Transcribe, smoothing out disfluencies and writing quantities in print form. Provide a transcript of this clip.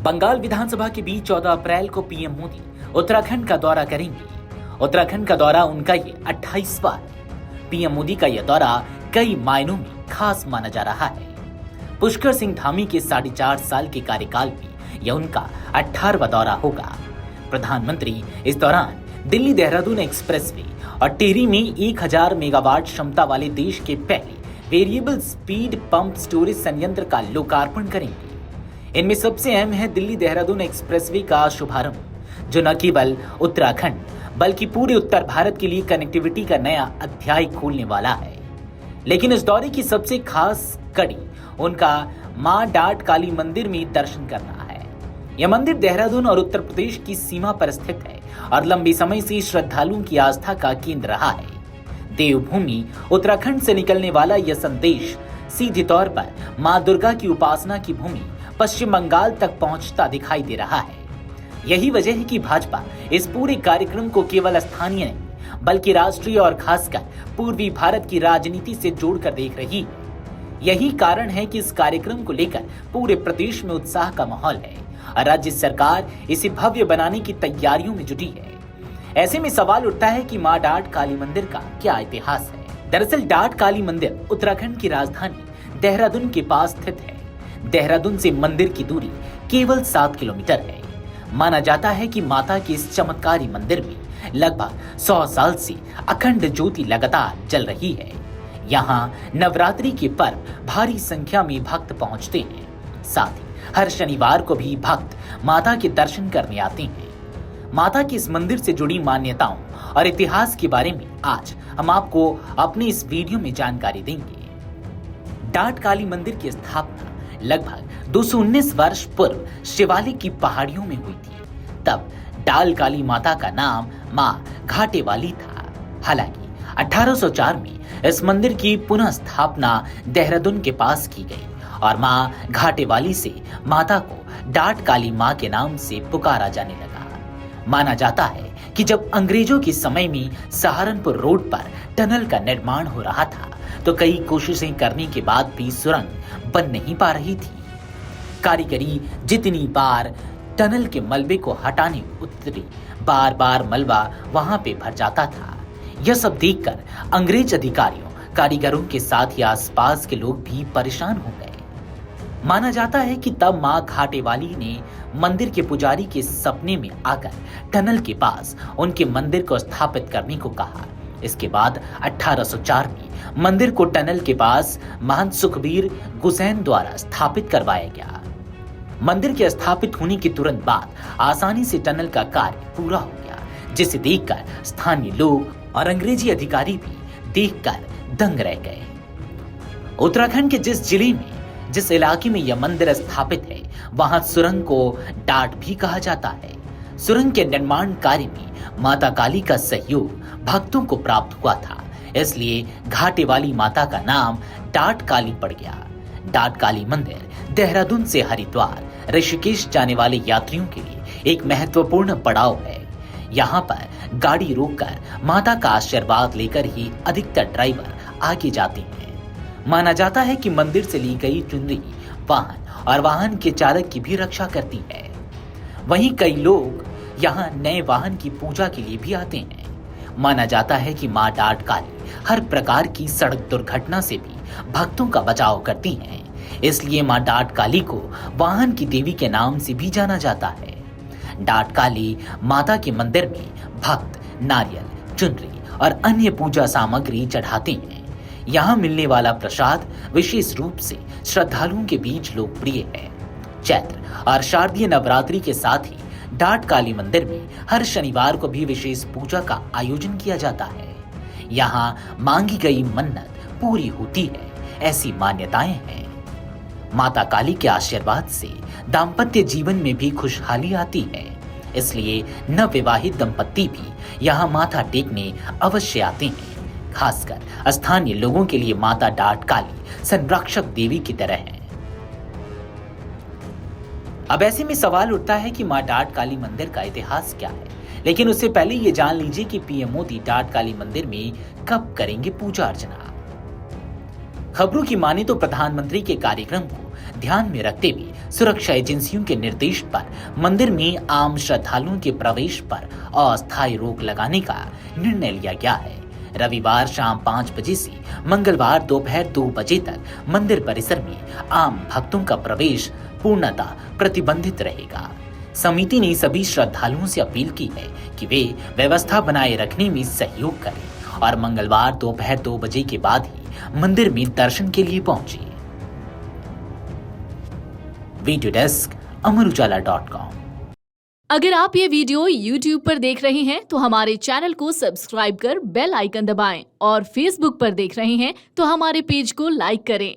बंगाल विधानसभा के बीच 14 अप्रैल को पीएम मोदी उत्तराखंड का दौरा करेंगे। उत्तराखंड का दौरा उनका ये 28वां है। पीएम मोदी का यह दौरा कई मायनों में खास माना जा रहा है। पुष्कर सिंह धामी के 4.5 साल के कार्यकाल में यह उनका 18वां दौरा होगा। प्रधानमंत्री इस दौरान दिल्ली देहरादून एक्सप्रेसवे और टिहरी में 1000 मेगावाट क्षमता वाले देश के पहले वेरिएबल स्पीड पंप स्टोरेज संयंत्र का लोकार्पण करेंगे। इनमें सबसे अहम है दिल्ली देहरादून एक्सप्रेसवे का शुभारंभ, जो न केवल उत्तराखंड बल्कि पूरे उत्तर भारत के लिए कनेक्टिविटी का नया अध्याय खोलने वाला है। लेकिन इस दौरे की सबसे खास कड़ी उनका मां डाट काली मंदिर में दर्शन करना है। यह मंदिर देहरादून और उत्तर प्रदेश की सीमा पर स्थित है और लंबे समय से श्रद्धालुओं की आस्था का केंद्र रहा है। देवभूमि उत्तराखंड से निकलने वाला यह संदेश सीधे तौर पर मां दुर्गा की उपासना की भूमि पश्चिम बंगाल तक पहुंचता दिखाई दे रहा है। यही वजह है कि भाजपा इस पूरे कार्यक्रम को केवल स्थानीय नहीं बल्कि राष्ट्रीय और खासकर पूर्वी भारत की राजनीति से जोड़कर देख रही है। यही कारण है कि इस कार्यक्रम को लेकर पूरे प्रदेश में उत्साह का माहौल है और राज्य सरकार इसे भव्य बनाने की तैयारियों में जुटी है। ऐसे में सवाल उठता है कि मां डाट काली मंदिर का क्या इतिहास है। दरअसल डाट काली मंदिर उत्तराखंड की राजधानी देहरादून के पास स्थित है। देहरादून से मंदिर की दूरी केवल 7 किलोमीटर है। माना जाता है कि माता के इस चमत्कारी मंदिर में लगभग 100 साल से अखंड ज्योति लगातार जल रही है। यहाँ नवरात्रि के पर्व भारी संख्या में भक्त पहुंचते हैं। साथ ही हर शनिवार को भी भक्त माता के दर्शन करने आते हैं। माता के इस मंदिर से जुड़ी मान्यताओं और इतिहास के बारे में आज हम आपको अपने इस वीडियो में जानकारी देंगे। डाट काली मंदिर की स्थापना लगभग 219 वर्ष पूर्व शिवालिक की पहाड़ियों में हुई थी। तब डाल काली माता का नाम मां घाटे वाली था। हालांकि 1804 में इस मंदिर की पुनः स्थापना देहरादून के पास की गई और मां घाटे वाली से माता को डाट काली मां के नाम से पुकारा जाने लगा। माना जाता है कि जब अंग्रेजों के समय में सहारनपुर रोड पर टनल का निर्माण हो रहा था तो कई कोशिशें करने के बाद भी सुरंग बन नहीं पा रही थी। कारीगरी जितनी बार टनल के मलबे को हटाने उतरी, बार बार मलबा वहां पे भर जाता था। यह सब देखकर अंग्रेज अधिकारियों, कारीगरों के साथ ही आसपास के लोग भी परेशान हो गए। माना जाता है कि तब मां घाटे वाली ने मंदिर के पुजारी के सपने में आकर टनल के पास उनके मंदिर को स्थापित करने को कहा। इसके बाद 1804 में मंदिर को टनल के पास महंत सुखबीर गुसैन द्वारा स्थापित करवाया गया। मंदिर के स्थापित होने के तुरंत बाद आसानी से टनल का कार्य पूरा हो गया, जिसे देखकर स्थानीय लोग और अंग्रेजी अधिकारी भी देखकर दंग रह गए। उत्तराखंड के जिस इलाके में यह मंदिर स्थापित है वहां सुरंग को डाट भी कहा जाता है। सुरंग के निर्माण कार्य में माता काली का सहयोग भक्तों को प्राप्त हुआ था, इसलिए घाटे वाली माता का नाम डाट काली पड़ गया। डाट काली मंदिर देहरादून से हरिद्वार, ऋषिकेश जाने वाले यात्रियों के लिए एक महत्वपूर्ण पड़ाव है। यहाँ पर गाड़ी रोककर माता का आशीर्वाद लेकर ही अधिकतर ड्राइवर आगे जाते हैं। माना जाता है कि मंदिर से ली गई चुनरी वाहन और वाहन के चालक की भी रक्षा करती है। वहीं कई लोग यहाँ नए वाहन की पूजा के लिए भी आते हैं। माना जाता है कि मां डाट काली हर प्रकार की सड़क दुर्घटना से भी भक्तों का बचाव करती हैं। इसलिए मां डाट काली को वाहन की देवी के नाम से भी जाना जाता है। डाट काली माता के मंदिर में भक्त नारियल, चुनरी और अन्य पूजा सामग्री चढ़ाते हैं। यहाँ मिलने वाला प्रसाद विशेष रूप से श्रद्धालुओं के बीच लोकप्रिय है। चैत्र और शारदीय नवरात्रि के साथ ही डाट काली मंदिर में हर शनिवार को भी विशेष पूजा का आयोजन किया जाता है। यहाँ मांगी गई मन्नत पूरी होती है, ऐसी मान्यताएं हैं। माता काली के आशीर्वाद से दाम्पत्य जीवन में भी खुशहाली आती है, इसलिए नवविवाहित दंपत्ति भी यहाँ माथा टेकने अवश्य आते हैं। खासकर स्थानीय लोगों के लिए माता डाट काली संरक्षक देवी की तरह है। अब ऐसे में सवाल उठता है कि मां डाट काली मंदिर का इतिहास क्या है। लेकिन उससे पहले ये जान लीजिए कि पीएम मोदी डाट काली मंदिर में कब करेंगे पूजा अर्चना। खबरों की माने तो प्रधानमंत्री के कार्यक्रम को ध्यान में रखते हुए सुरक्षा एजेंसियों के निर्देश पर मंदिर में आम श्रद्धालुओं के प्रवेश पर अस्थायी रोक लगाने का निर्णय लिया गया है। रविवार शाम 5 बजे से मंगलवार दोपहर 2 बजे तक मंदिर परिसर में आम भक्तों का प्रवेश पूर्णतः प्रतिबंधित रहेगा। समिति ने सभी श्रद्धालुओं से अपील की है कि वे व्यवस्था बनाए रखने में सहयोग करें और मंगलवार दोपहर 2 बजे के बाद ही मंदिर में दर्शन के लिए पहुंचे। Video desk Amar Ujala dot com. अगर आप ये वीडियो YouTube पर देख रहे हैं तो हमारे चैनल को सब्सक्राइब कर बेल आइकन दबाएं और Facebook पर देख रहे हैं तो हमारे पेज को लाइक करें।